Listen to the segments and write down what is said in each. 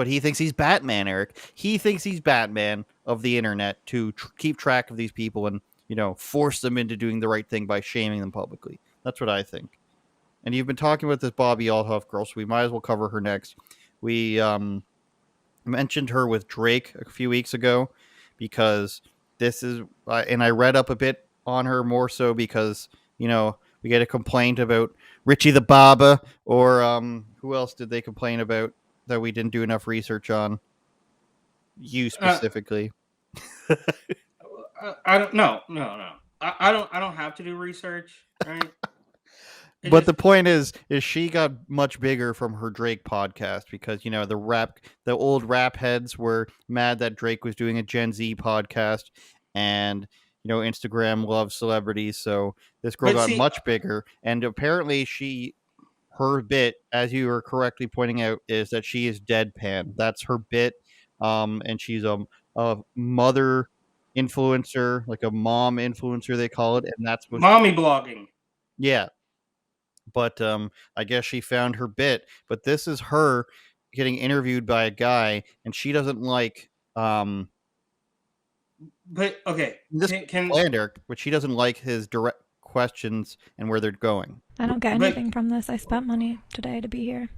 but he thinks he's Batman, Eric. He thinks he's Batman of the internet to keep track of these people and, force them into doing the right thing by shaming them publicly. That's what I think. And you've been talking about this Bobbi Althoff girl, so we might as well cover her next. We mentioned her with Drake a few weeks ago because this is, and I read up a bit on her more so because, we get a complaint about Richie the Baba, or who else did they complain about that we didn't do enough research on? You specifically. I don't. No. I don't have to do research, right? But the point is she got much bigger from her Drake podcast because the old rap heads were mad that Drake was doing a Gen Z podcast, and Instagram loves celebrities, so this girl got much bigger, and apparently her bit, as you were correctly pointing out, is that she is deadpan. That's her bit, and she's a mother influencer, like a mom influencer they call it, and that's what mommy blogging. Yeah. But I guess she found her bit. But this is her getting interviewed by a guy, and she doesn't like. But okay, this Eric, but she doesn't like his direct questions and where they're going. I don't get anything from this. I spent money today to be here.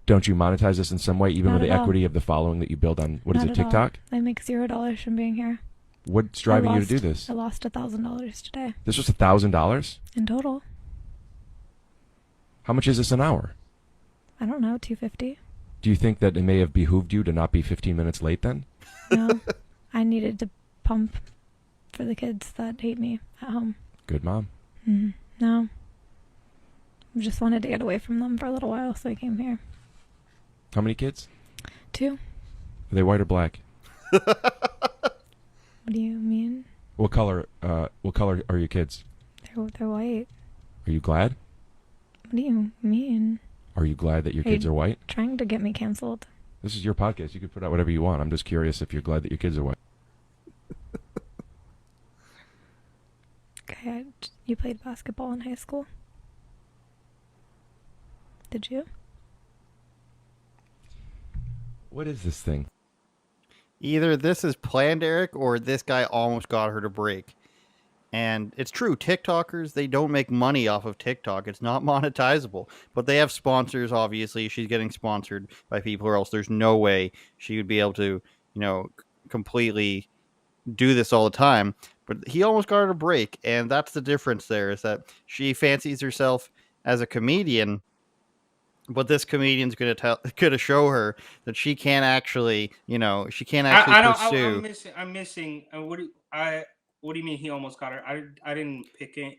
Don't you monetize this in some way, even with the equity of the following that you build on? What is it, TikTok? I make $0 from being here. What's driving you to do this? I lost $1,000 today. This was $1,000 in total. How much is this an hour? I don't know, $250. Do you think that it may have behooved you to not be 15 minutes late then? No, I needed to pump for the kids that hate me at home. Good mom. No, I just wanted to get away from them for a little while, so I came here. How many kids? 2. Are they white or black? What do you mean? What color are your kids? They're white. Are you glad? What do you mean? Are you glad that your kids are white? Trying to get me canceled. This is your podcast. You can put out whatever you want. I'm just curious if you're glad that your kids are white. Okay, you played basketball in high school? Did you? What is this thing? Either this is planned, Eric, or this guy almost got her to break. And it's true, TikTokers, they don't make money off of TikTok. It's not monetizable. But they have sponsors, obviously. She's getting sponsored by people, or else there's no way she would be able to, completely do this all the time. But he almost got her to break, and that's the difference there, is that she fancies herself as a comedian, but this comedian's going to show her that she can't actually, she can't actually pursue. I'm missing. What do you mean he almost got her? I didn't pick it.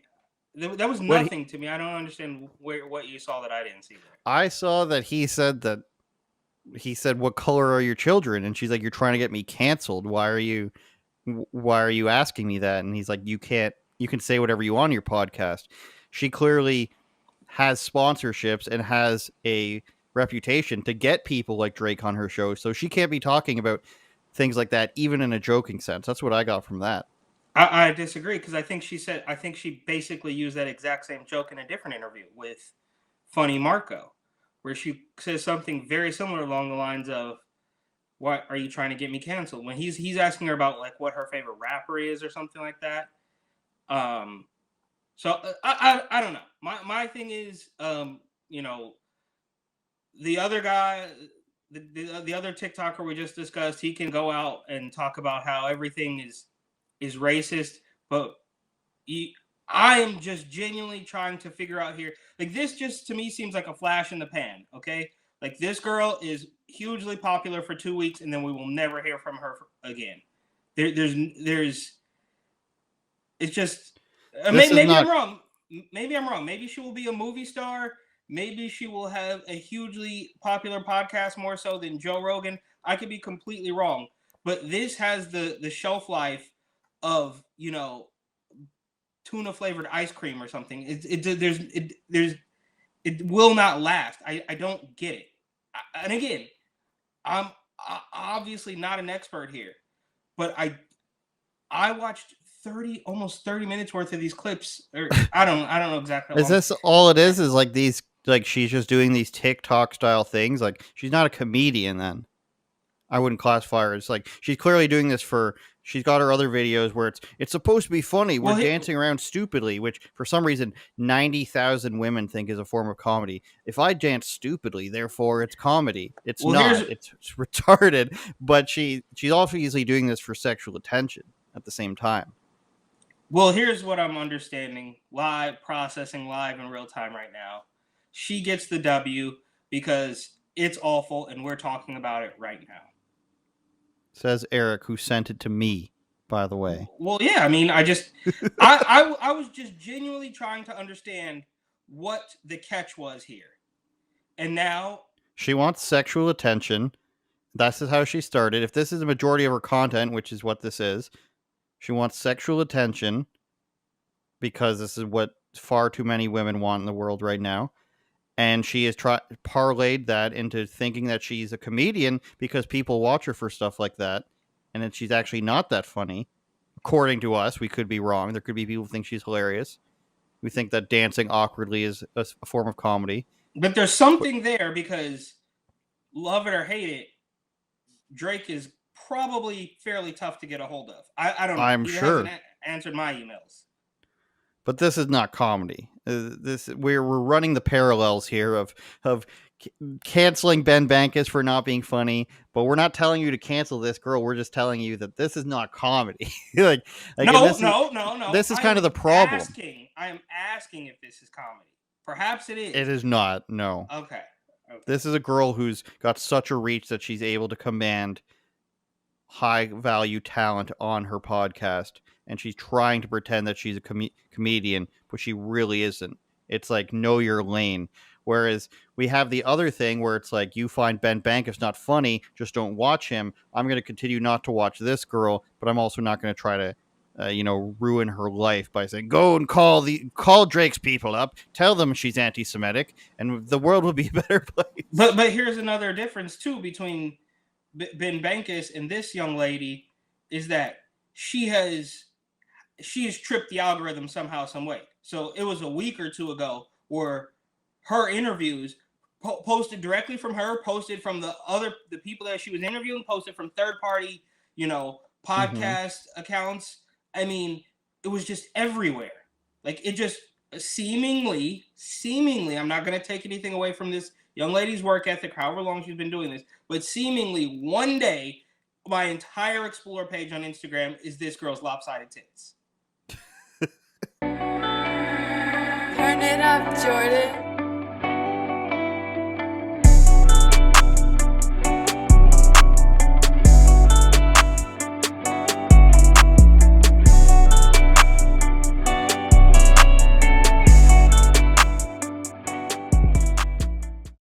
That was nothing to me. I don't understand what you saw that I didn't see there. I saw that he said, "What color are your children?" And she's like, "You're trying to get me canceled. Why are you asking me that?" And he's like, you can say whatever you want on your podcast. She clearly has sponsorships and has a reputation to get people like Drake on her show. So she can't be talking about things like that, even in a joking sense. That's what I got from that. I disagree, because I think she basically used that exact same joke in a different interview with Funny Marco, where she says something very similar along the lines of, "Why are you trying to get me canceled?" When he's asking her about like what her favorite rapper is or something like that. So I don't know. My thing is, the other guy, the other TikToker we just discussed, he can go out and talk about how everything is racist, but I am just genuinely trying to figure out here. Like, this just to me seems like a flash in the pan. Okay, like, this girl is hugely popular for 2 weeks, and then we will never hear from her again. There's it's just maybe I'm wrong. Maybe I'm wrong. Maybe she will be a movie star. Maybe she will have a hugely popular podcast more so than Joe Rogan. I could be completely wrong, but this has the shelf life of, tuna flavored ice cream or something. It will not last. I don't get it. And again, I'm obviously not an expert here, but I watched almost 30 minutes worth of these clips. Or I don't know exactly. Is this all it is like these, like she's just doing these TikTok style things? Like, she's not a comedian then? I wouldn't classify her as like she's clearly doing this for. She's got her other videos where it's supposed to be funny. We're dancing around stupidly, which for some reason 90,000 women think is a form of comedy. If I dance stupidly, therefore it's comedy. It's not. It's retarded. But she's obviously doing this for sexual attention at the same time. Well, here's what I'm understanding processing live in real time right now. She gets the W because it's awful, and we're talking about it right now. Says Eric, who sent it to me, by the way. Well, yeah, I mean, I was just genuinely trying to understand what the catch was here. And now... She wants sexual attention. That's how she started. If this is a majority of her content, which is what this is, she wants sexual attention because this is what far too many women want in the world right now. And she has parlayed that into thinking that she's a comedian because people watch her for stuff like that. And that she's actually not that funny. According to us, we could be wrong. There could be people who think she's hilarious. We think that dancing awkwardly is a form of comedy. But there's something there because, love it or hate it, Drake is probably fairly tough to get a hold of. I don't know. I'm sure. Hasn't answered my emails. But this is not comedy. We're running the parallels here of canceling Ben Bankus for not being funny, but we're not telling you to cancel this girl. We're just telling you that this is not comedy. No. This is kind of the problem. I am asking if this is comedy. Perhaps it is. It is not. No. Okay. This is a girl who's got such a reach that she's able to command high value talent on her podcast, and she's trying to pretend that she's a comedian, but she really isn't. It's like, know your lane. Whereas we have the other thing where it's like, you find Ben Bankus not funny, just don't watch him. I'm going to continue not to watch this girl, but I'm also not going to try to ruin her life by saying, go and call Drake's people up, tell them she's anti-Semitic, and the world will be a better place. But here's another difference too between Ben Bankus and this young lady is that she has tripped the algorithm somehow, some way. So it was a week or two ago where her interviews posted directly from her, posted from the people that she was interviewing, posted from third party, podcast accounts. I mean, it was just everywhere. Like, it just seemingly, I'm not going to take anything away from this young lady's work ethic, however long she's been doing this, but seemingly one day, my entire Explore page on Instagram is this girl's lopsided tits. Turn it up, Jordan.